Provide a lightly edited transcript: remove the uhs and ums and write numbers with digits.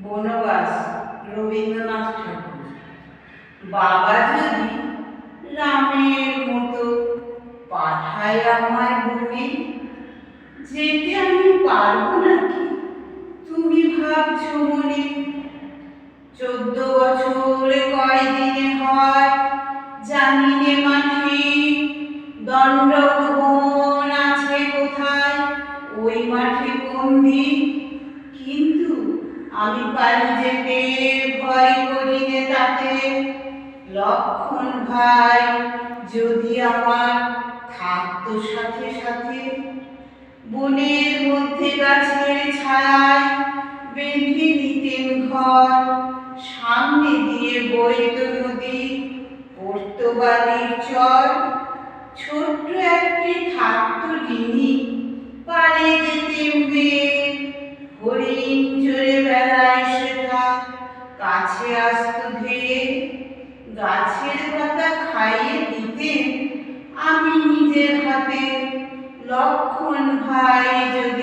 বনবাস রবীন্দ্রনাথ ঠাকুর। বাবা যদি রামের মতো পাঠায় আমায় বনে, যেতে আমি পারবো নাকি তুমি ভাবছো মনে? 14 বছর কয়দিনে হয় জানি নে মাঠে, দণ্ডভবন আছে কোথায় ওই মাঠে বন্দি। কিন্তু আমি পারি যেতে, ভয় করি নে তাতে। লক্ষণ ভাই যদি আমার থাকতো সাথে সাথে, বনের মধ্যে গাছের ছায়ায় বেঁধে দিতেন ঘর। সামনে দিয়ে বইত নদী, পড়তো বালির চর। ছোট্ট একটি থাকতো ডিঙি, পাড়ে যেতেন বেয়ে। হরিণ চড়ে বেড়ায় সেথা, কাছে আসতো ধেয়ে। গাছের পাতা খাইয়ে দিতেন আমি নিজের হাতে। লক্ষণ ভাই যদি